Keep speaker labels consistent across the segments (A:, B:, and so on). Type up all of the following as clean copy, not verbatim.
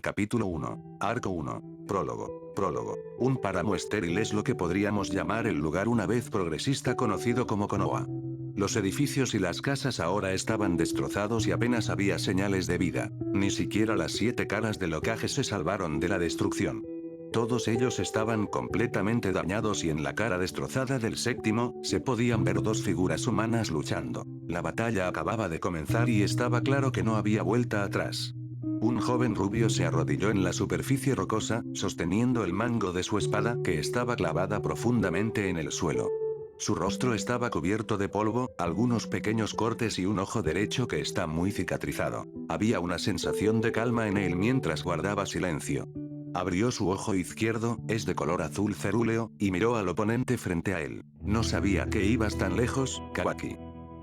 A: Capítulo 1. Arco 1. Prólogo. Prólogo. Un páramo estéril es lo que podríamos llamar el lugar una vez progresista conocido como Konoha. Los edificios y las casas ahora estaban destrozados y apenas había señales de vida. Ni siquiera las 7 caras del Hokage se salvaron de la destrucción. Todos ellos estaban completamente dañados y en la cara destrozada del séptimo, se podían ver dos figuras humanas luchando. La batalla acababa de comenzar y estaba claro que no había vuelta atrás. Un joven rubio se arrodilló en la superficie rocosa, sosteniendo el mango de su espada, que estaba clavada profundamente en el suelo. Su rostro estaba cubierto de polvo, algunos pequeños cortes y un ojo derecho que está muy cicatrizado. Había una sensación de calma en él mientras guardaba silencio. Abrió su ojo izquierdo, es de color azul cerúleo, y miró al oponente frente a él. No sabía que ibas tan lejos, Kawaki.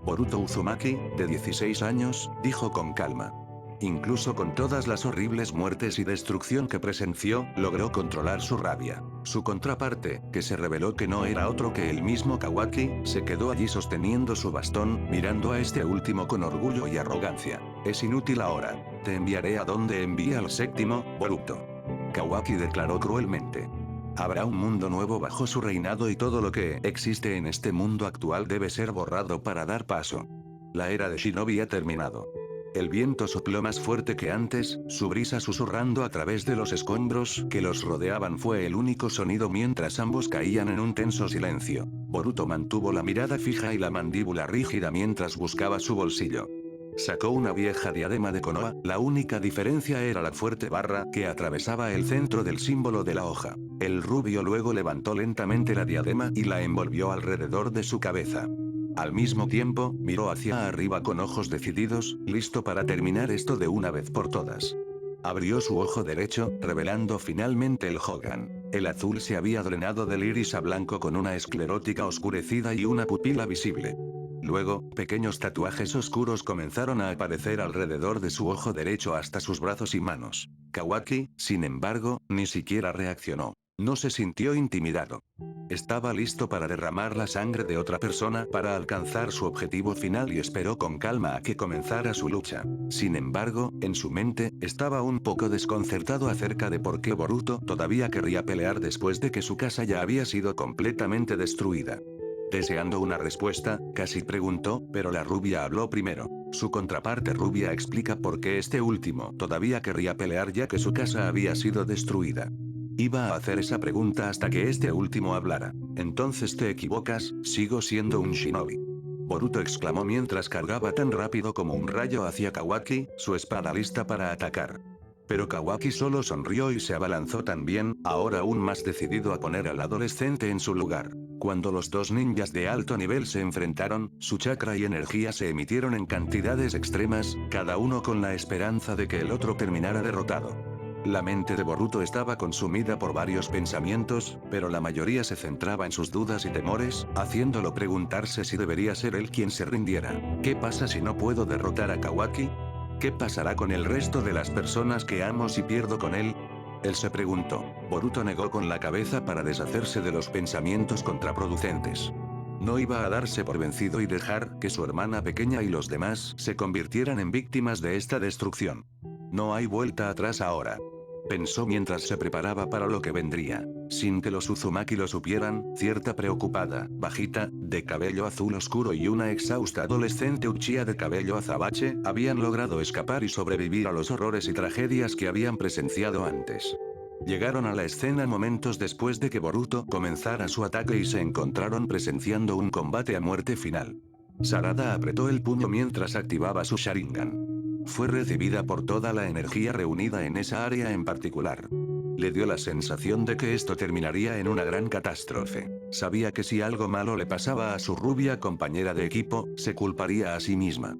A: Boruto Uzumaki, de 16 años, dijo con calma. Incluso con todas las horribles muertes y destrucción que presenció, logró controlar su rabia. Su contraparte, que se reveló que no era otro que el mismo Kawaki, se quedó allí sosteniendo su bastón, mirando a este último con orgullo y arrogancia. Es inútil ahora. Te enviaré a donde envíe al séptimo, Boruto. Kawaki declaró cruelmente. Habrá un mundo nuevo bajo su reinado y todo lo que existe en este mundo actual debe ser borrado para dar paso. La era de Shinobi ha terminado. El viento sopló más fuerte que antes, su brisa susurrando a través de los escombros que los rodeaban fue el único sonido mientras ambos caían en un tenso silencio. Boruto mantuvo la mirada fija y la mandíbula rígida mientras buscaba su bolsillo. Sacó una vieja diadema de Konoha, la única diferencia era la fuerte barra que atravesaba el centro del símbolo de la hoja. El rubio luego levantó lentamente la diadema y la envolvió alrededor de su cabeza. Al mismo tiempo, miró hacia arriba con ojos decididos, listo para terminar esto de una vez por todas. Abrió su ojo derecho, revelando finalmente el Hogan. El azul se había drenado del iris a blanco con una esclerótica oscurecida y una pupila visible. Luego, pequeños tatuajes oscuros comenzaron a aparecer alrededor de su ojo derecho hasta sus brazos y manos. Kawaki, sin embargo, ni siquiera reaccionó. No se sintió intimidado. Estaba listo para derramar la sangre de otra persona para alcanzar su objetivo final y esperó con calma a que comenzara su lucha. Sin embargo, en su mente, estaba un poco desconcertado acerca de por qué Boruto todavía querría pelear después de que su casa ya había sido completamente destruida. Deseando una respuesta, casi preguntó, pero la rubia habló primero. Su contraparte rubia explica por qué este último todavía querría pelear ya que su casa había sido destruida. Iba a hacer esa pregunta hasta que este último hablara. Entonces te equivocas, sigo siendo un shinobi. Boruto exclamó mientras cargaba tan rápido como un rayo hacia Kawaki, su espada lista para atacar. Pero Kawaki solo sonrió y se abalanzó también, ahora aún más decidido a poner al adolescente en su lugar. Cuando los dos ninjas de alto nivel se enfrentaron, su chakra y energía se emitieron en cantidades extremas, cada uno con la esperanza de que el otro terminara derrotado. La mente de Boruto estaba consumida por varios pensamientos, pero la mayoría se centraba en sus dudas y temores, haciéndolo preguntarse si debería ser él quien se rindiera. ¿Qué pasa si no puedo derrotar a Kawaki? ¿Qué pasará con el resto de las personas que amo si pierdo con él? Él se preguntó. Boruto negó con la cabeza para deshacerse de los pensamientos contraproducentes. No iba a darse por vencido y dejar que su hermana pequeña y los demás se convirtieran en víctimas de esta destrucción. No hay vuelta atrás ahora. Pensó mientras se preparaba para lo que vendría. Sin que los Uzumaki lo supieran, cierta preocupada, bajita, de cabello azul oscuro y una exhausta adolescente Uchiha de cabello azabache, habían logrado escapar y sobrevivir a los horrores y tragedias que habían presenciado antes. Llegaron a la escena momentos después de que Boruto comenzara su ataque y se encontraron presenciando un combate a muerte final. Sarada apretó el puño mientras activaba su Sharingan. Fue recibida por toda la energía reunida en esa área en particular. Le dio la sensación de que esto terminaría en una gran catástrofe. Sabía que si algo malo le pasaba a su rubia compañera de equipo, se culparía a sí misma.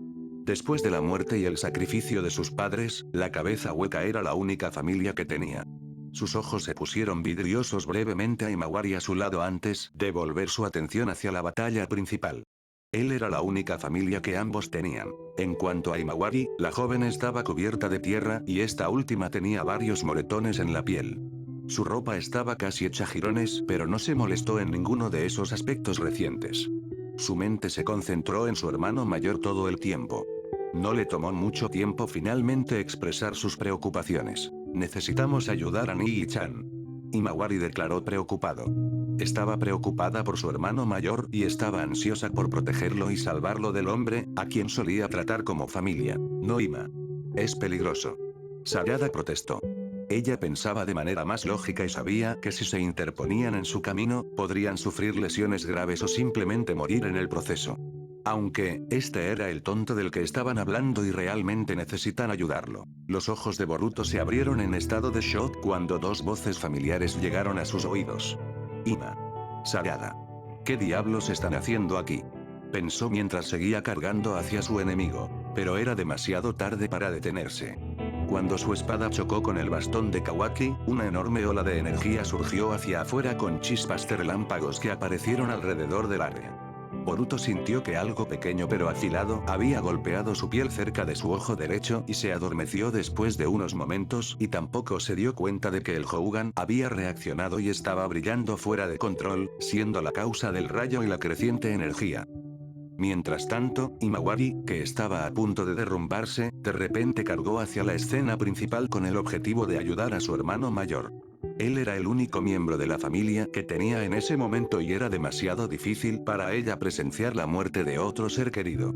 A: Después de la muerte y el sacrificio de sus padres, la cabeza hueca era la única familia que tenía. Sus ojos se pusieron vidriosos brevemente a Imawari a su lado antes de volver su atención hacia la batalla principal. Él era la única familia que ambos tenían. En cuanto a Imawari, la joven estaba cubierta de tierra y esta última tenía varios moretones en la piel. Su ropa estaba casi hecha jirones, pero no se molestó en ninguno de esos aspectos recientes. Su mente se concentró en su hermano mayor todo el tiempo. No le tomó mucho tiempo finalmente expresar sus preocupaciones. Necesitamos ayudar a Nii-chan. Himawari declaró preocupado. Estaba preocupada por su hermano mayor y estaba ansiosa por protegerlo y salvarlo del hombre, a quien solía tratar como familia. No, Ima. Es peligroso. Sarada protestó. Ella pensaba de manera más lógica y sabía que si se interponían en su camino, podrían sufrir lesiones graves o simplemente morir en el proceso. Aunque, este era el tonto del que estaban hablando y realmente necesitan ayudarlo. Los ojos de Boruto se abrieron en estado de shock cuando dos voces familiares llegaron a sus oídos. Ima. Sarada. ¿Qué diablos están haciendo aquí? Pensó mientras seguía cargando hacia su enemigo, pero era demasiado tarde para detenerse. Cuando su espada chocó con el bastón de Kawaki, una enorme ola de energía surgió hacia afuera con chispas de relámpagos que aparecieron alrededor del área. Boruto sintió que algo pequeño pero afilado había golpeado su piel cerca de su ojo derecho y se adormeció después de unos momentos y tampoco se dio cuenta de que el Hougan había reaccionado y estaba brillando fuera de control, siendo la causa del rayo y la creciente energía. Mientras tanto, Himawari, que estaba a punto de derrumbarse, de repente cargó hacia la escena principal con el objetivo de ayudar a su hermano mayor. Él era el único miembro de la familia que tenía en ese momento y era demasiado difícil para ella presenciar la muerte de otro ser querido.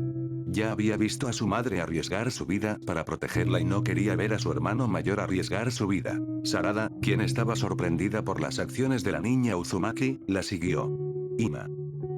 A: Ya había visto a su madre arriesgar su vida para protegerla y no quería ver a su hermano mayor arriesgar su vida. Sarada, quien estaba sorprendida por las acciones de la niña Uzumaki, la siguió. Ima.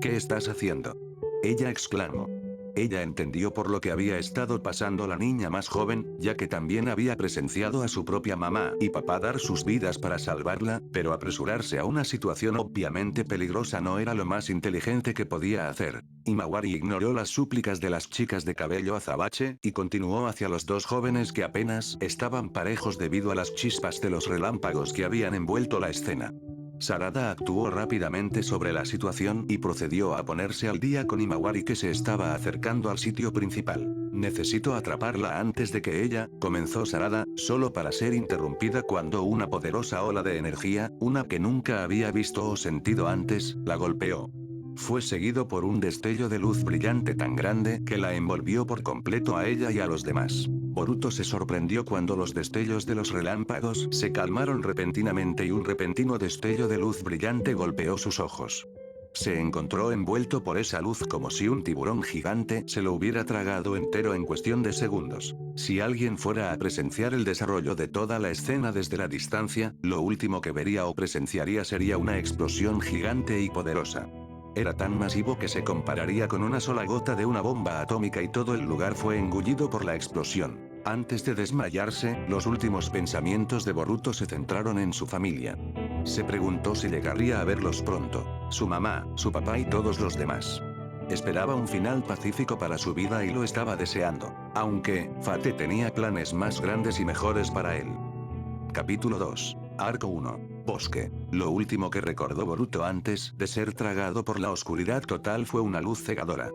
A: ¿Qué estás haciendo? Ella exclamó. Ella entendió por lo que había estado pasando la niña más joven, ya que también había presenciado a su propia mamá y papá dar sus vidas para salvarla, pero apresurarse a una situación obviamente peligrosa no era lo más inteligente que podía hacer. Himawari ignoró las súplicas de las chicas de cabello azabache y continuó hacia los dos jóvenes que apenas estaban parejos debido a las chispas de los relámpagos que habían envuelto la escena. Sarada actuó rápidamente sobre la situación y procedió a ponerse al día con Himawari que se estaba acercando al sitio principal. Necesito atraparla antes de que ella, comenzó Sarada, solo para ser interrumpida cuando una poderosa ola de energía, una que nunca había visto o sentido antes, la golpeó. Fue seguido por un destello de luz brillante tan grande que la envolvió por completo a ella y a los demás. Boruto se sorprendió cuando los destellos de los relámpagos se calmaron repentinamente y un repentino destello de luz brillante golpeó sus ojos. Se encontró envuelto por esa luz como si un tiburón gigante se lo hubiera tragado entero en cuestión de segundos. Si alguien fuera a presenciar el desarrollo de toda la escena desde la distancia, lo último que vería o presenciaría sería una explosión gigante y poderosa. Era tan masivo que se compararía con una sola gota de una bomba atómica y todo el lugar fue engullido por la explosión. Antes de desmayarse, los últimos pensamientos de Boruto se centraron en su familia. Se preguntó si llegaría a verlos pronto. Su mamá, su papá y todos los demás. Esperaba un final pacífico para su vida y lo estaba deseando. Aunque, Fate tenía planes más grandes y mejores para él. Capítulo 2. Arco 1. Bosque. Lo último que recordó Boruto antes de ser tragado por la oscuridad total fue una luz cegadora.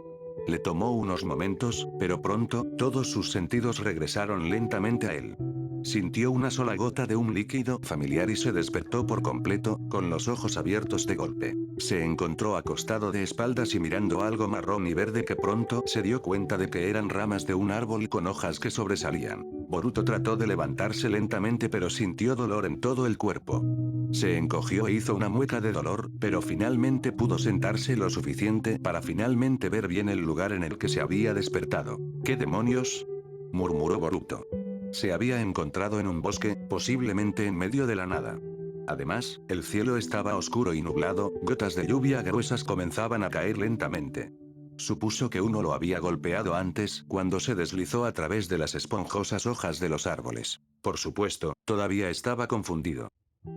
A: Le tomó unos momentos, pero pronto, todos sus sentidos regresaron lentamente a él. Sintió una sola gota de un líquido familiar y se despertó por completo, con los ojos abiertos de golpe. Se encontró acostado de espaldas y mirando algo marrón y verde que pronto se dio cuenta de que eran ramas de un árbol con hojas que sobresalían. Boruto trató de levantarse lentamente pero sintió dolor en todo el cuerpo. Se encogió e hizo una mueca de dolor, pero finalmente pudo sentarse lo suficiente para finalmente ver bien el lugar en el que se había despertado. ¿Qué demonios? Murmuró Boruto. Se había encontrado en un bosque, posiblemente en medio de la nada. Además, el cielo estaba oscuro y nublado, gotas de lluvia gruesas comenzaban a caer lentamente. Supuso que uno lo había golpeado antes, cuando se deslizó a través de las esponjosas hojas de los árboles. Por supuesto, todavía estaba confundido.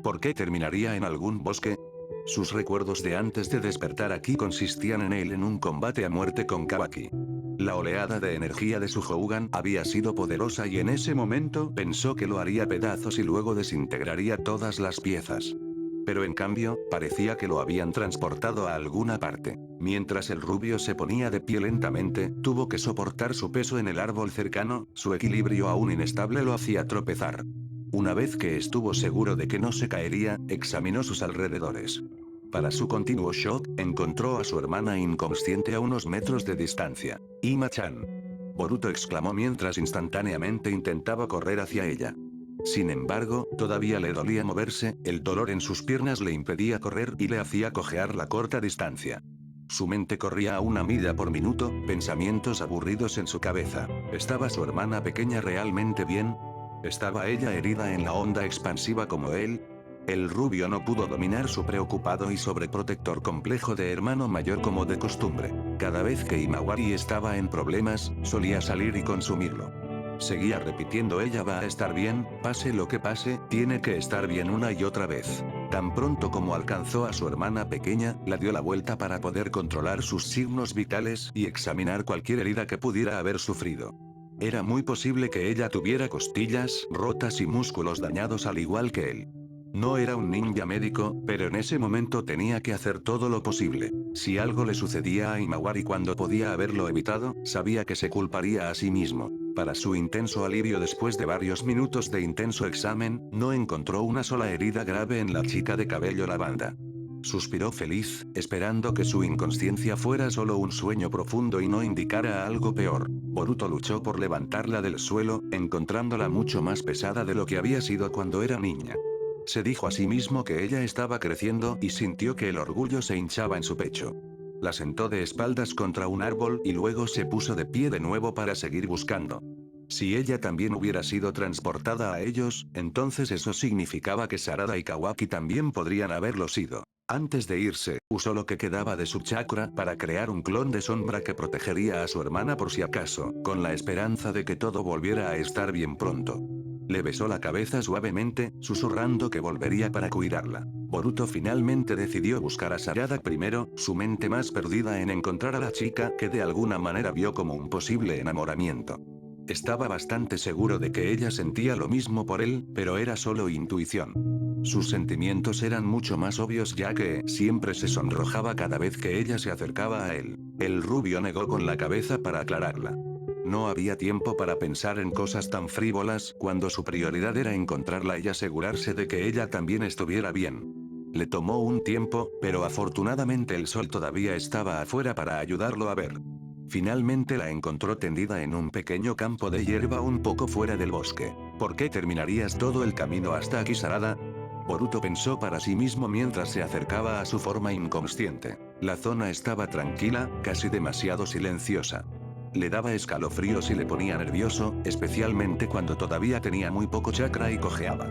A: ¿Por qué terminaría en algún bosque? Sus recuerdos de antes de despertar aquí consistían en él en un combate a muerte con Kawaki. La oleada de energía de su Hougan había sido poderosa y en ese momento pensó que lo haría pedazos y luego desintegraría todas las piezas. Pero en cambio, parecía que lo habían transportado a alguna parte. Mientras el rubio se ponía de pie lentamente, tuvo que soportar su peso en el árbol cercano, su equilibrio aún inestable lo hacía tropezar. Una vez que estuvo seguro de que no se caería, examinó sus alrededores. Para su continuo shock, encontró a su hermana inconsciente a unos metros de distancia. Ima-chan. Boruto exclamó mientras instantáneamente intentaba correr hacia ella. Sin embargo, todavía le dolía moverse, el dolor en sus piernas le impedía correr y le hacía cojear la corta distancia. Su mente corría a 1 milla por minuto, pensamientos aburridos en su cabeza. ¿Estaba su hermana pequeña realmente bien? ¿Estaba ella herida en la onda expansiva como él? El rubio no pudo dominar su preocupado y sobreprotector complejo de hermano mayor como de costumbre. Cada vez que Himawari estaba en problemas, solía salir y consumirlo. Seguía repitiendo: ella va a estar bien, pase lo que pase, tiene que estar bien una y otra vez. Tan pronto como alcanzó a su hermana pequeña, la dio la vuelta para poder controlar sus signos vitales y examinar cualquier herida que pudiera haber sufrido. Era muy posible que ella tuviera costillas rotas y músculos dañados al igual que él. No era un ninja médico, pero en ese momento tenía que hacer todo lo posible. Si algo le sucedía a Himawari cuando podía haberlo evitado, sabía que se culparía a sí mismo. Para su intenso alivio, después de varios minutos de intenso examen, no encontró una sola herida grave en la chica de cabello lavanda. Suspiró feliz, esperando que su inconsciencia fuera solo un sueño profundo y no indicara algo peor. Boruto luchó por levantarla del suelo, encontrándola mucho más pesada de lo que había sido cuando era niña. Se dijo a sí mismo que ella estaba creciendo y sintió que el orgullo se hinchaba en su pecho. La sentó de espaldas contra un árbol y luego se puso de pie de nuevo para seguir buscando. Si ella también hubiera sido transportada a ellos, entonces eso significaba que Sarada y Kawaki también podrían haberlo sido. Antes de irse, usó lo que quedaba de su chakra para crear un clon de sombra que protegería a su hermana por si acaso, con la esperanza de que todo volviera a estar bien pronto. Le besó la cabeza suavemente, susurrando que volvería para cuidarla. Boruto finalmente decidió buscar a Sarada primero, su mente más perdida en encontrar a la chica que de alguna manera vio como un posible enamoramiento. Estaba bastante seguro de que ella sentía lo mismo por él, pero era solo intuición. Sus sentimientos eran mucho más obvios ya que siempre se sonrojaba cada vez que ella se acercaba a él. El rubio negó con la cabeza para aclararla. No había tiempo para pensar en cosas tan frívolas cuando su prioridad era encontrarla y asegurarse de que ella también estuviera bien. Le tomó un tiempo, pero afortunadamente el sol todavía estaba afuera para ayudarlo a ver. Finalmente la encontró tendida en un pequeño campo de hierba un poco fuera del bosque. ¿Por qué terminarías todo el camino hasta aquí, Sarada? Boruto pensó para sí mismo mientras se acercaba a su forma inconsciente. La zona estaba tranquila, casi demasiado silenciosa. Le daba escalofríos y le ponía nervioso, especialmente cuando todavía tenía muy poco chakra y cojeaba.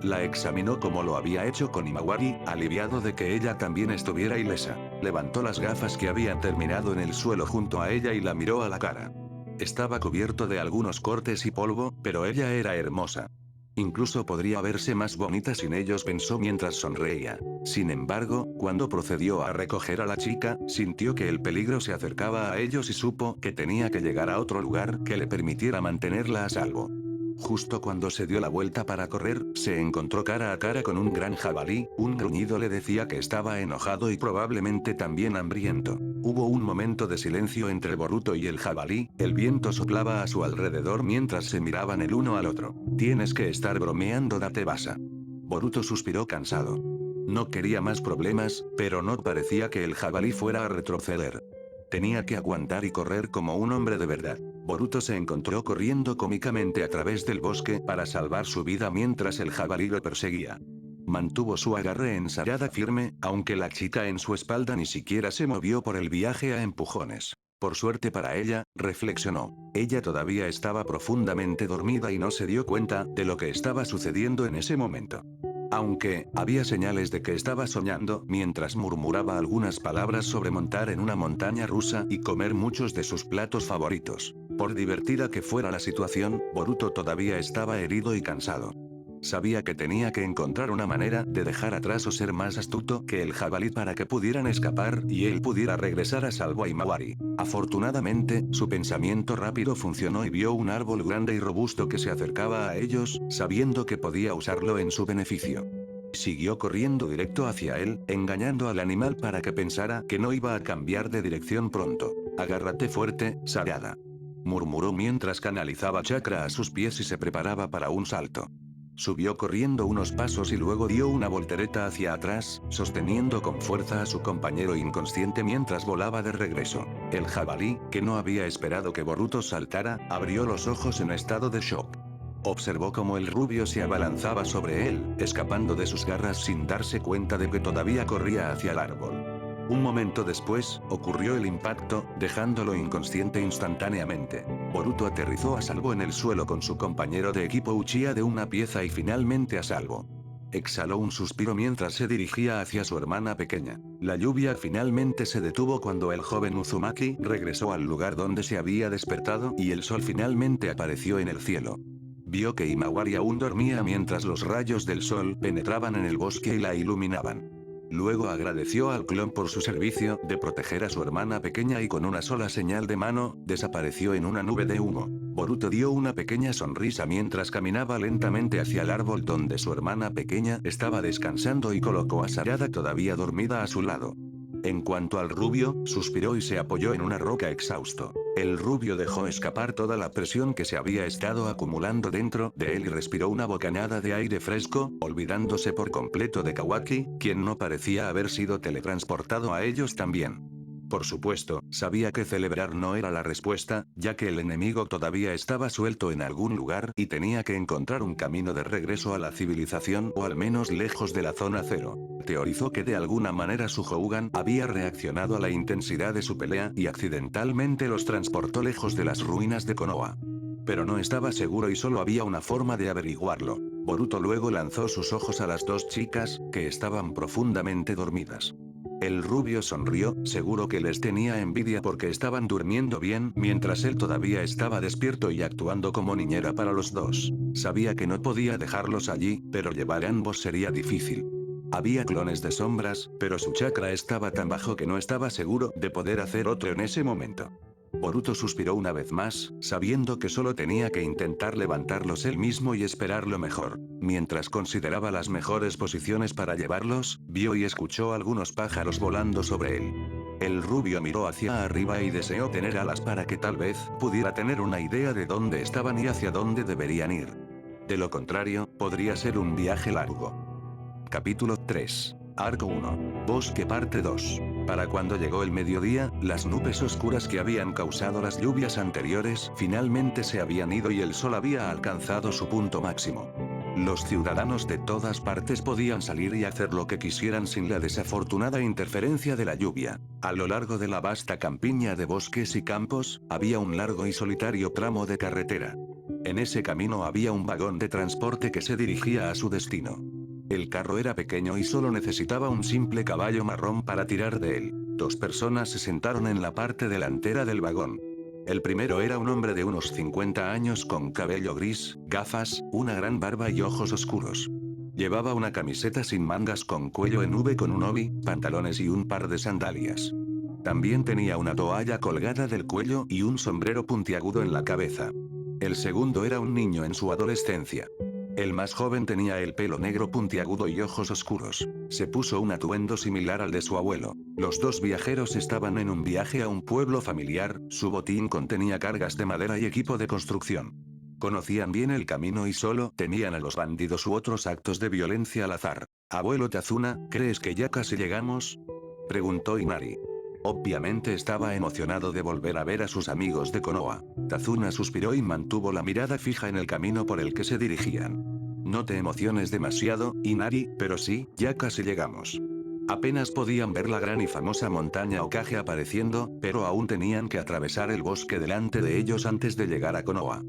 A: La examinó como lo había hecho con Himawari, aliviado de que ella también estuviera ilesa. Levantó las gafas que habían terminado en el suelo junto a ella y la miró a la cara. Estaba cubierto de algunos cortes y polvo, pero ella era hermosa. Incluso podría verse más bonita sin ellos, pensó mientras sonreía. Sin embargo, cuando procedió a recoger a la chica, sintió que el peligro se acercaba a ellos y supo que tenía que llegar a otro lugar que le permitiera mantenerla a salvo. Justo cuando se dio la vuelta para correr, se encontró cara a cara con un gran jabalí, un gruñido le decía que estaba enojado y probablemente también hambriento. Hubo un momento de silencio entre Boruto y el jabalí, el viento soplaba a su alrededor mientras se miraban el uno al otro. Tienes que estar bromeando, date basa. Boruto suspiró cansado. No quería más problemas, pero no parecía que el jabalí fuera a retroceder. Tenía que aguantar y correr como un hombre de verdad. Boruto se encontró corriendo cómicamente a través del bosque para salvar su vida mientras el jabalí lo perseguía. Mantuvo su agarre ensayada firme, aunque la chica en su espalda ni siquiera se movió por el viaje a empujones. Por suerte para ella, reflexionó. Ella todavía estaba profundamente dormida y no se dio cuenta de lo que estaba sucediendo en ese momento. Aunque, había señales de que estaba soñando, mientras murmuraba algunas palabras sobre montar en una montaña rusa y comer muchos de sus platos favoritos. Por divertida que fuera la situación, Boruto todavía estaba herido y cansado. Sabía que tenía que encontrar una manera de dejar atrás o ser más astuto que el jabalí para que pudieran escapar y él pudiera regresar a salvo a Himawari. Afortunadamente, su pensamiento rápido funcionó y vio un árbol grande y robusto que se acercaba a ellos, sabiendo que podía usarlo en su beneficio. Siguió corriendo directo hacia él, engañando al animal para que pensara que no iba a cambiar de dirección pronto. Agárrate fuerte, Sarada. Murmuró mientras canalizaba chakra a sus pies y se preparaba para un salto. Subió corriendo unos pasos y luego dio una voltereta hacia atrás, sosteniendo con fuerza a su compañero inconsciente mientras volaba de regreso. El jabalí, que no había esperado que Boruto saltara, abrió los ojos en estado de shock. Observó cómo el rubio se abalanzaba sobre él, escapando de sus garras sin darse cuenta de que todavía corría hacia el árbol. Un momento después, ocurrió el impacto, dejándolo inconsciente instantáneamente. Boruto aterrizó a salvo en el suelo con su compañero de equipo Uchiha de una pieza y finalmente a salvo. Exhaló un suspiro mientras se dirigía hacia su hermana pequeña. La lluvia finalmente se detuvo cuando el joven Uzumaki regresó al lugar donde se había despertado y el sol finalmente apareció en el cielo. Vio que Himawari aún dormía mientras los rayos del sol penetraban en el bosque y la iluminaban. Luego agradeció al clon por su servicio de proteger a su hermana pequeña y con una sola señal de mano, desapareció en una nube de humo. Boruto dio una pequeña sonrisa mientras caminaba lentamente hacia el árbol donde su hermana pequeña estaba descansando y colocó a Sarada todavía dormida a su lado. En cuanto al rubio, suspiró y se apoyó en una roca exhausto. El rubio dejó escapar toda la presión que se había estado acumulando dentro de él y respiró una bocanada de aire fresco, olvidándose por completo de Kawaki, quien no parecía haber sido teletransportado a ellos también. Por supuesto, sabía que celebrar no era la respuesta, ya que el enemigo todavía estaba suelto en algún lugar y tenía que encontrar un camino de regreso a la civilización o al menos lejos de la zona cero. Teorizó que de alguna manera su Hougan había reaccionado a la intensidad de su pelea y accidentalmente los transportó lejos de las ruinas de Konoha. Pero no estaba seguro y solo había una forma de averiguarlo. Boruto luego lanzó sus ojos a las dos chicas, que estaban profundamente dormidas. El rubio sonrió, seguro que les tenía envidia porque estaban durmiendo bien mientras él todavía estaba despierto y actuando como niñera para los dos. Sabía que no podía dejarlos allí, pero llevar a ambos sería difícil. Había clones de sombras, pero su chakra estaba tan bajo que no estaba seguro de poder hacer otro en ese momento. Boruto suspiró una vez más, sabiendo que solo tenía que intentar levantarlos él mismo y esperar lo mejor. Mientras consideraba las mejores posiciones para llevarlos, vio y escuchó algunos pájaros volando sobre él. El rubio miró hacia arriba y deseó tener alas para que tal vez pudiera tener una idea de dónde estaban y hacia dónde deberían ir. De lo contrario, podría ser un viaje largo. Capítulo 3. Arco 1. Bosque parte 2. Para cuando llegó el mediodía, las nubes oscuras que habían causado las lluvias anteriores finalmente se habían ido y el sol había alcanzado su punto máximo. Los ciudadanos de todas partes podían salir y hacer lo que quisieran sin la desafortunada interferencia de la lluvia. A lo largo de la vasta campiña de bosques y campos, había un largo y solitario tramo de carretera. En ese camino había un vagón de transporte que se dirigía a su destino. El carro era pequeño y solo necesitaba un simple caballo marrón para tirar de él. Dos personas se sentaron en la parte delantera del vagón. El primero era un hombre de unos 50 años con cabello gris, gafas, una gran barba y ojos oscuros. Llevaba una camiseta sin mangas con cuello en V con un obi, pantalones y un par de sandalias. También tenía una toalla colgada del cuello y un sombrero puntiagudo en la cabeza. El segundo era un niño en su adolescencia. El más joven tenía el pelo negro puntiagudo y ojos oscuros. Se puso un atuendo similar al de su abuelo. Los dos viajeros estaban en un viaje a un pueblo familiar, su botín contenía cargas de madera y equipo de construcción. Conocían bien el camino y solo temían a los bandidos u otros actos de violencia al azar. Abuelo Tazuna, ¿crees que ya casi llegamos?, preguntó Inari. Obviamente estaba emocionado de volver a ver a sus amigos de Konoha. Tazuna suspiró y mantuvo la mirada fija en el camino por el que se dirigían. No te emociones demasiado, Inari, pero sí, ya casi llegamos. Apenas podían ver la gran y famosa montaña Okage apareciendo, pero aún tenían que atravesar el bosque delante de ellos antes de llegar a Konoha.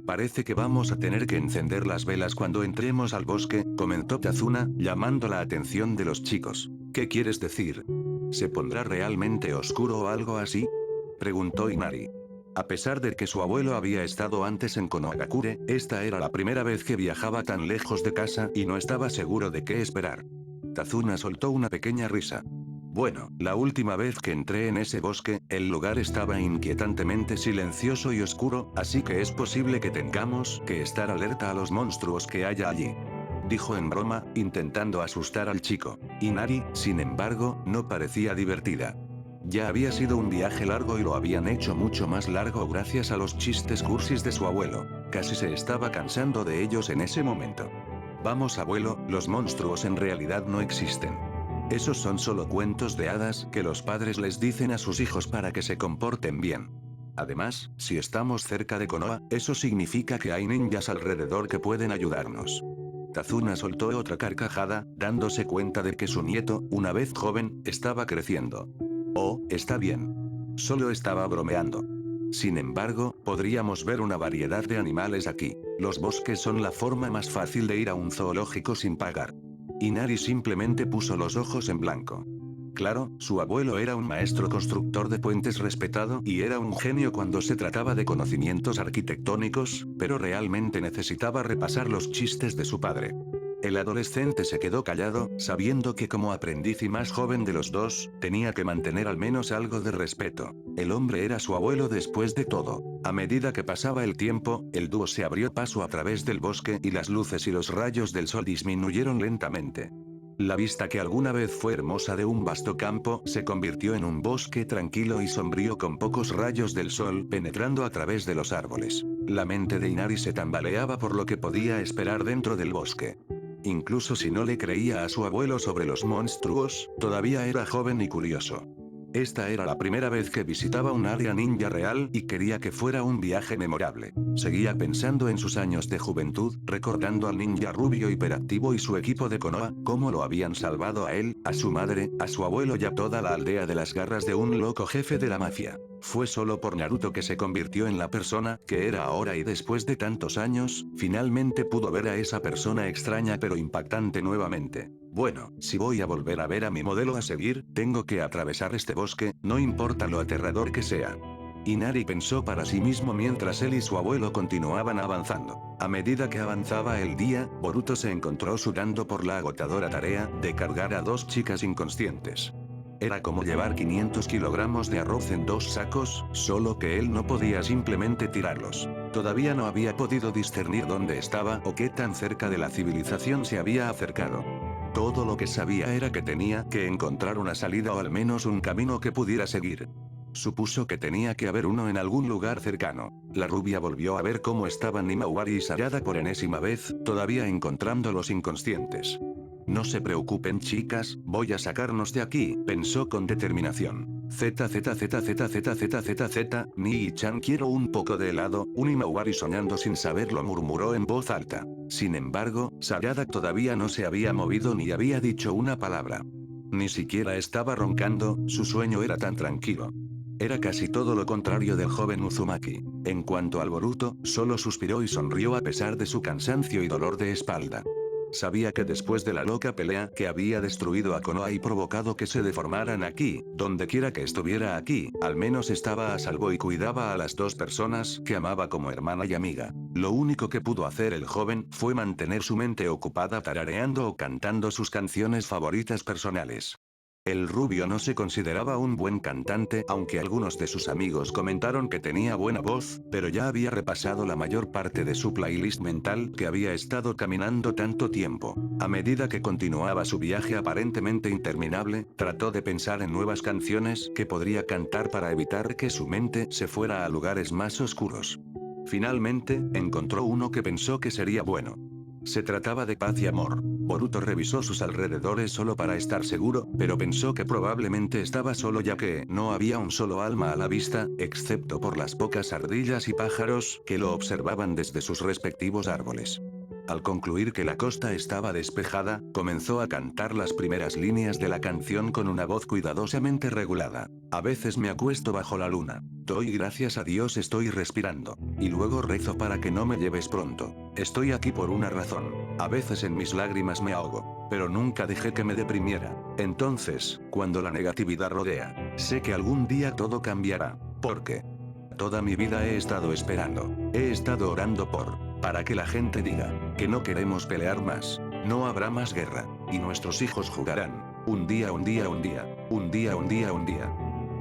A: Parece que vamos a tener que encender las velas cuando entremos al bosque, comentó Tazuna, llamando la atención de los chicos. ¿Qué quieres decir? ¿Se pondrá realmente oscuro o algo así?, preguntó Inari. A pesar de que su abuelo había estado antes en Konohagakure, esta era la primera vez que viajaba tan lejos de casa y no estaba seguro de qué esperar. Tazuna soltó una pequeña risa. Bueno, la última vez que entré en ese bosque, el lugar estaba inquietantemente silencioso y oscuro, así que es posible que tengamos que estar alerta a los monstruos que haya allí, dijo en broma, intentando asustar al chico. Inari, sin embargo, no parecía divertida. Ya había sido un viaje largo y lo habían hecho mucho más largo gracias a los chistes cursis de su abuelo. Casi se estaba cansando de ellos en ese momento. Vamos, abuelo, los monstruos en realidad no existen. Esos son solo cuentos de hadas que los padres les dicen a sus hijos para que se comporten bien. Además, si estamos cerca de Konoha, eso significa que hay ninjas alrededor que pueden ayudarnos. Kazuna soltó otra carcajada, dándose cuenta de que su nieto, una vez joven, estaba creciendo. Oh, está bien. Solo estaba bromeando. Sin embargo, podríamos ver una variedad de animales aquí. Los bosques son la forma más fácil de ir a un zoológico sin pagar. Inari simplemente puso los ojos en blanco. Claro, su abuelo era un maestro constructor de puentes respetado y era un genio cuando se trataba de conocimientos arquitectónicos, pero realmente necesitaba repasar los chistes de su padre. El adolescente se quedó callado, sabiendo que como aprendiz y más joven de los dos, tenía que mantener al menos algo de respeto. El hombre era su abuelo después de todo. A medida que pasaba el tiempo, el dúo se abrió paso a través del bosque y las luces y los rayos del sol disminuyeron lentamente. La vista que alguna vez fue hermosa de un vasto campo, se convirtió en un bosque tranquilo y sombrío con pocos rayos del sol penetrando a través de los árboles. La mente de Inari se tambaleaba por lo que podía esperar dentro del bosque. Incluso si no le creía a su abuelo sobre los monstruos, todavía era joven y curioso. Esta era la primera vez que visitaba un área ninja real y quería que fuera un viaje memorable. Seguía pensando en sus años de juventud, recordando al ninja rubio hiperactivo y su equipo de Konoha, cómo lo habían salvado a él, a su madre, a su abuelo y a toda la aldea de las garras de un loco jefe de la mafia. Fue solo por Naruto que se convirtió en la persona que era ahora y después de tantos años, finalmente pudo ver a esa persona extraña pero impactante nuevamente. Bueno, si voy a volver a ver a mi modelo a seguir, tengo que atravesar este bosque, no importa lo aterrador que sea. Inari pensó para sí mismo mientras él y su abuelo continuaban avanzando. A medida que avanzaba el día, Boruto se encontró sudando por la agotadora tarea de cargar a dos chicas inconscientes. Era como llevar 500 kilogramos de arroz en dos sacos, solo que él no podía simplemente tirarlos. Todavía no había podido discernir dónde estaba o qué tan cerca de la civilización se había acercado. Todo lo que sabía era que tenía que encontrar una salida o al menos un camino que pudiera seguir. Supuso que tenía que haber uno en algún lugar cercano. La rubia volvió a ver cómo estaban Himawari y Sarada por enésima vez, todavía encontrando los inconscientes. No se preocupen chicas, voy a sacarnos de aquí, pensó con determinación. Nii-chan quiero un poco de helado, un Himawari soñando sin saberlo murmuró en voz alta. Sin embargo, Sarada todavía no se había movido ni había dicho una palabra. Ni siquiera estaba roncando, su sueño era tan tranquilo. Era casi todo lo contrario del joven Uzumaki. En cuanto al Boruto, solo suspiró y sonrió a pesar de su cansancio y dolor de espalda. Sabía que después de la loca pelea que había destruido a Konoha y provocado que se deformaran aquí, dondequiera que estuviera aquí, al menos estaba a salvo y cuidaba a las dos personas que amaba como hermana y amiga. Lo único que pudo hacer el joven fue mantener su mente ocupada tarareando o cantando sus canciones favoritas personales. El rubio no se consideraba un buen cantante, aunque algunos de sus amigos comentaron que tenía buena voz, pero ya había repasado la mayor parte de su playlist mental que había estado caminando tanto tiempo. A medida que continuaba su viaje aparentemente interminable, trató de pensar en nuevas canciones que podría cantar para evitar que su mente se fuera a lugares más oscuros. Finalmente, encontró uno que pensó que sería bueno. Se trataba de paz y amor. Boruto revisó sus alrededores solo para estar seguro, pero pensó que probablemente estaba solo ya que no había un solo alma a la vista, excepto por las pocas ardillas y pájaros que lo observaban desde sus respectivos árboles. Al concluir que la costa estaba despejada, comenzó a cantar las primeras líneas de la canción con una voz cuidadosamente regulada. A veces me acuesto bajo la luna. Doy gracias a Dios estoy respirando. Y luego rezo para que no me lleves pronto. Estoy aquí por una razón. A veces en mis lágrimas me ahogo. Pero nunca dejé que me deprimiera. Entonces, cuando la negatividad rodea, sé que algún día todo cambiará. Porque toda mi vida he estado esperando. He estado orando para que la gente diga que no queremos pelear más. No habrá más guerra. Y nuestros hijos jugarán. Un día, un día, un día. Un día, un día, un día.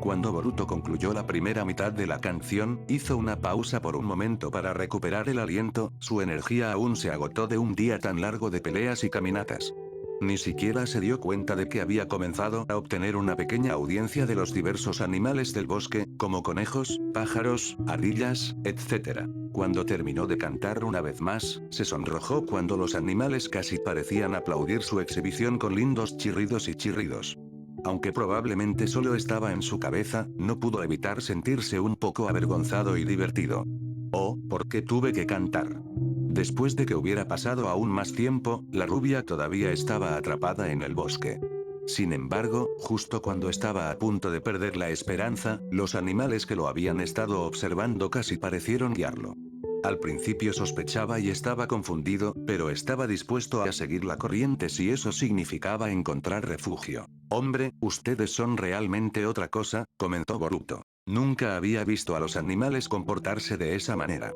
A: Cuando Boruto concluyó la primera mitad de la canción, hizo una pausa por un momento para recuperar el aliento, su energía aún se agotó de un día tan largo de peleas y caminatas. Ni siquiera se dio cuenta de que había comenzado a obtener una pequeña audiencia de los diversos animales del bosque, como conejos, pájaros, ardillas, etc. Cuando terminó de cantar una vez más, se sonrojó cuando los animales casi parecían aplaudir su exhibición con lindos chirridos y chirridos. Aunque probablemente solo estaba en su cabeza, no pudo evitar sentirse un poco avergonzado y divertido. Oh, ¿por qué tuve que cantar? Después de que hubiera pasado aún más tiempo, la rubia todavía estaba atrapada en el bosque. Sin embargo, justo cuando estaba a punto de perder la esperanza, los animales que lo habían estado observando casi parecieron guiarlo. Al principio sospechaba y estaba confundido, pero estaba dispuesto a seguir la corriente si eso significaba encontrar refugio. Hombre, ustedes son realmente otra cosa, comentó Boruto. Nunca había visto a los animales comportarse de esa manera.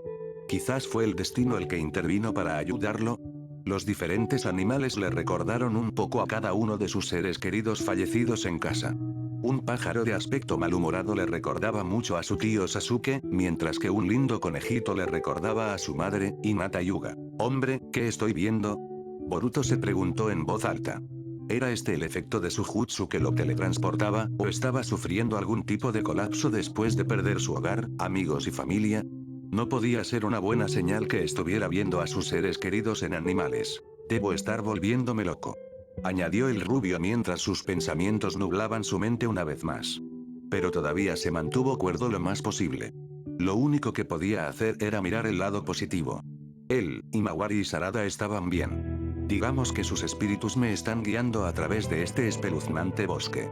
A: Quizás fue el destino el que intervino para ayudarlo. Los diferentes animales le recordaron un poco a cada uno de sus seres queridos fallecidos en casa. Un pájaro de aspecto malhumorado le recordaba mucho a su tío Sasuke, mientras que un lindo conejito le recordaba a su madre, Hinata Hyuga. Hombre, ¿qué estoy viendo? Boruto se preguntó en voz alta. ¿Era este el efecto de su jutsu que lo teletransportaba, o estaba sufriendo algún tipo de colapso después de perder su hogar, amigos y familia? No podía ser una buena señal que estuviera viendo a sus seres queridos en animales. Debo estar volviéndome loco. Añadió el rubio mientras sus pensamientos nublaban su mente una vez más. Pero todavía se mantuvo cuerdo lo más posible. Lo único que podía hacer era mirar el lado positivo. Él, Himawari y Sarada estaban bien. Digamos que sus espíritus me están guiando a través de este espeluznante bosque.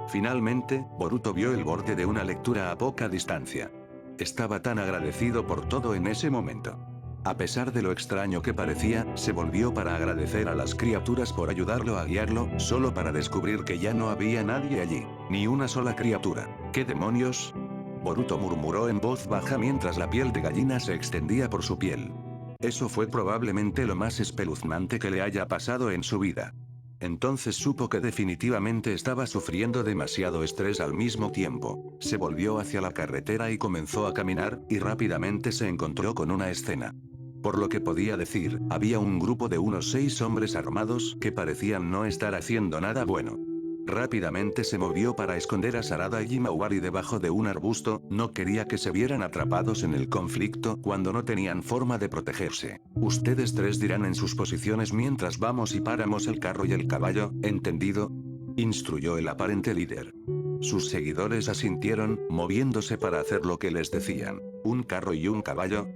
A: Finalmente, Boruto vio el borde de una lectura a poca distancia. Estaba tan agradecido por todo en ese momento. A pesar de lo extraño que parecía, se volvió para agradecer a las criaturas por ayudarlo a guiarlo, solo para descubrir que ya no había nadie allí, ni una sola criatura. ¿Qué demonios? Boruto murmuró en voz baja mientras la piel de gallina se extendía por su piel. Eso fue probablemente lo más espeluznante que le haya pasado en su vida. Entonces supo que definitivamente estaba sufriendo demasiado estrés al mismo tiempo. Se volvió hacia la carretera y comenzó a caminar, y rápidamente se encontró con una escena. Por lo que podía decir, había un grupo de unos 6 hombres armados que parecían no estar haciendo nada bueno. Rápidamente se movió para esconder a Sarada y Himawari debajo de un arbusto, no quería que se vieran atrapados en el conflicto cuando no tenían forma de protegerse. Ustedes tres dirán en sus posiciones mientras vamos y paramos el carro y el caballo, ¿entendido? Instruyó el aparente líder. Sus seguidores asintieron, moviéndose para hacer lo que les decían. ¿Un carro y un caballo?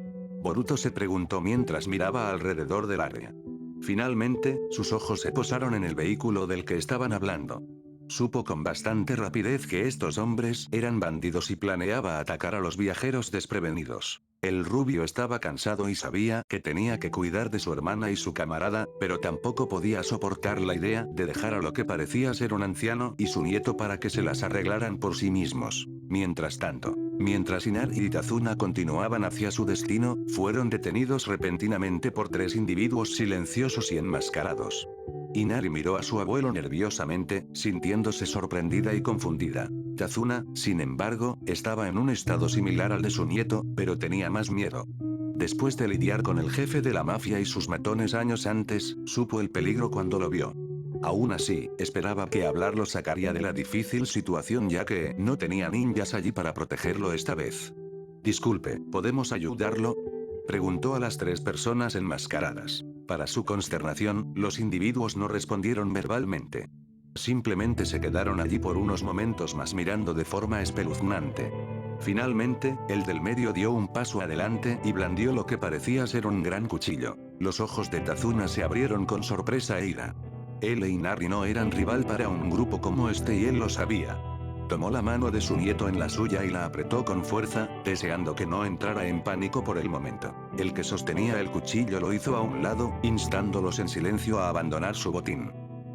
A: Boruto se preguntó mientras miraba alrededor del área. Finalmente, sus ojos se posaron en el vehículo del que estaban hablando. Supo con bastante rapidez que estos hombres eran bandidos y planeaba atacar a los viajeros desprevenidos. El rubio estaba cansado y sabía que tenía que cuidar de su hermana y su camarada, pero tampoco podía soportar la idea de dejar a lo que parecía ser un anciano y su nieto para que se las arreglaran por sí mismos. Mientras tanto, mientras Inari y Tazuna continuaban hacia su destino, fueron detenidos repentinamente por 3 individuos silenciosos y enmascarados. Inari miró a su abuelo nerviosamente, sintiéndose sorprendida y confundida. Tazuna, sin embargo, estaba en un estado similar al de su nieto, pero tenía más miedo. Después de lidiar con el jefe de la mafia y sus matones años antes, supo el peligro cuando lo vio. Aún así, esperaba que hablarlo sacaría de la difícil situación ya que no tenía ninjas allí para protegerlo esta vez. Disculpe, ¿podemos ayudarlo? Preguntó a las 3 personas enmascaradas. Para su consternación, los individuos no respondieron verbalmente. Simplemente se quedaron allí por unos momentos más mirando de forma espeluznante. Finalmente, el del medio dio un paso adelante y blandió lo que parecía ser un gran cuchillo. Los ojos de Tazuna se abrieron con sorpresa e ira. Él e Inari no eran rival para un grupo como este y él lo sabía. Tomó la mano de su nieto en la suya y la apretó con fuerza, deseando que no entrara en pánico por el momento. El que sostenía el cuchillo lo hizo a un lado, instándolos en silencio a abandonar su botín.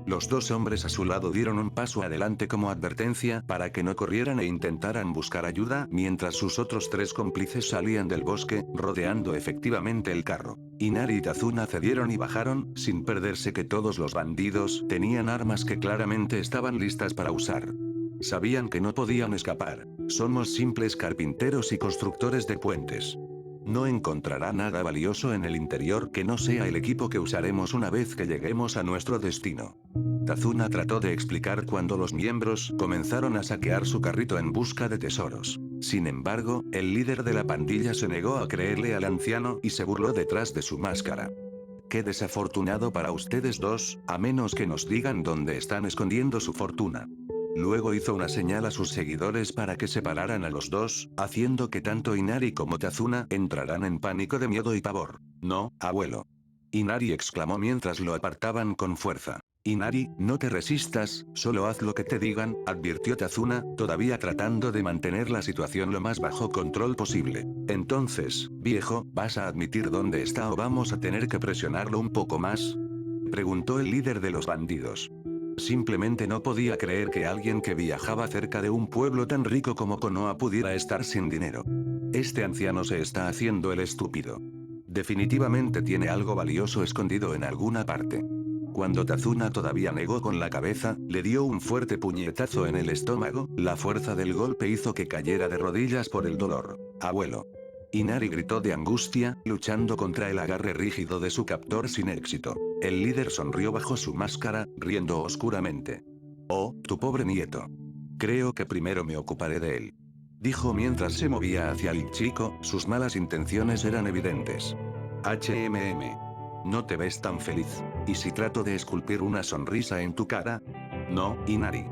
A: Los 2 hombres a su lado dieron un paso adelante como advertencia para que no corrieran e intentaran buscar ayuda mientras sus otros 3 cómplices salían del bosque, rodeando efectivamente el carro. Inari y Tazuna cedieron y bajaron, sin perderse que todos los bandidos tenían armas que claramente estaban listas para usar. Sabían que no podían escapar. Somos simples carpinteros y constructores de puentes. No encontrará nada valioso en el interior que no sea el equipo que usaremos una vez que lleguemos a nuestro destino. Tazuna trató de explicar cuando los miembros comenzaron a saquear su carrito en busca de tesoros. Sin embargo, el líder de la pandilla se negó a creerle al anciano y se burló detrás de su máscara. Qué desafortunado para ustedes dos, a menos que nos digan dónde están escondiendo su fortuna. Luego hizo una señal a sus seguidores para que separaran a los dos, haciendo que tanto Inari como Tazuna entraran en pánico de miedo y pavor. No, abuelo. Inari exclamó mientras lo apartaban con fuerza. Inari, no te resistas, solo haz lo que te digan, advirtió Tazuna, todavía tratando de mantener la situación lo más bajo control posible. Entonces, viejo, ¿vas a admitir dónde está o vamos a tener que presionarlo un poco más? Preguntó el líder de los bandidos. Simplemente no podía creer que alguien que viajaba cerca de un pueblo tan rico como Konoha pudiera estar sin dinero. Este anciano se está haciendo el estúpido. Definitivamente tiene algo valioso escondido en alguna parte. Cuando Tazuna todavía negó con la cabeza, le dio un fuerte puñetazo en el estómago, la fuerza del golpe hizo que cayera de rodillas por el dolor. Abuelo. Inari gritó de angustia, luchando contra el agarre rígido de su captor sin éxito. El líder sonrió bajo su máscara, riendo oscuramente. Oh, tu pobre nieto. Creo que primero me ocuparé de él. Dijo mientras se movía hacia el chico, sus malas intenciones eran evidentes. No te ves tan feliz. ¿Y si trato de esculpir una sonrisa en tu cara? No, Inari.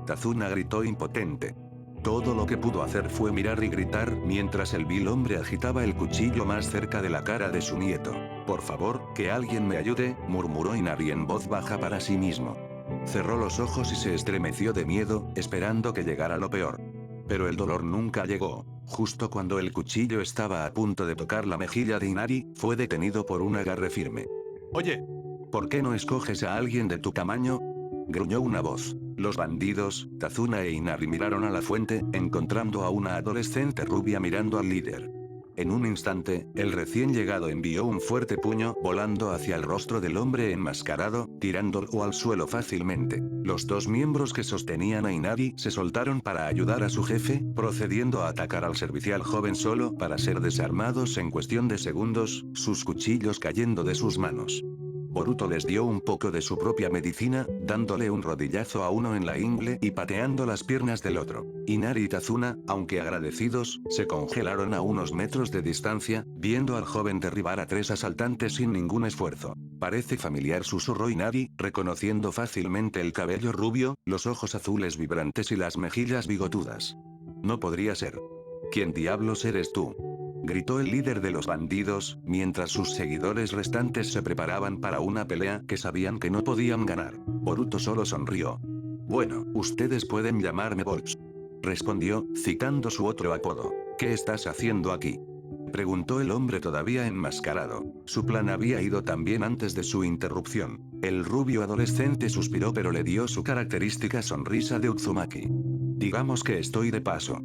A: Tazuna gritó impotente. Todo lo que pudo hacer fue mirar y gritar mientras el vil hombre agitaba el cuchillo más cerca de la cara de su nieto. Por favor, que alguien me ayude, murmuró Inari en voz baja para sí mismo. Cerró los ojos y se estremeció de miedo, esperando que llegara lo peor. Pero el dolor nunca llegó. Justo cuando el cuchillo estaba a punto de tocar la mejilla de Inari, fue detenido por un agarre firme. Oye, ¿por qué no escoges a alguien de tu tamaño? Gruñó una voz. Los bandidos, Tazuna e Inari miraron a la fuente, encontrando a una adolescente rubia mirando al líder. En un instante, el recién llegado envió un fuerte puño volando hacia el rostro del hombre enmascarado, tirándolo al suelo fácilmente. Los dos miembros que sostenían a Inari se soltaron para ayudar a su jefe, procediendo a atacar al servicial joven solo para ser desarmados en cuestión de segundos, sus cuchillos cayendo de sus manos. Boruto les dio un poco de su propia medicina, dándole un rodillazo a uno en la ingle y pateando las piernas del otro. Inari y Tazuna, aunque agradecidos, se congelaron a unos metros de distancia, viendo al joven derribar a tres asaltantes sin ningún esfuerzo. Parece familiar, susurró Inari, reconociendo fácilmente el cabello rubio, los ojos azules vibrantes y las mejillas bigotudas. No podría ser. ¿Quién diablos eres tú? Gritó el líder de los bandidos, mientras sus seguidores restantes se preparaban para una pelea que sabían que no podían ganar. Boruto solo sonrió. Bueno, ustedes pueden llamarme Bolts. Respondió, citando su otro apodo. ¿Qué estás haciendo aquí? Preguntó el hombre todavía enmascarado. Su plan había ido tan bien antes de su interrupción. El rubio adolescente suspiró pero le dio su característica sonrisa de Uzumaki. Digamos que estoy de paso.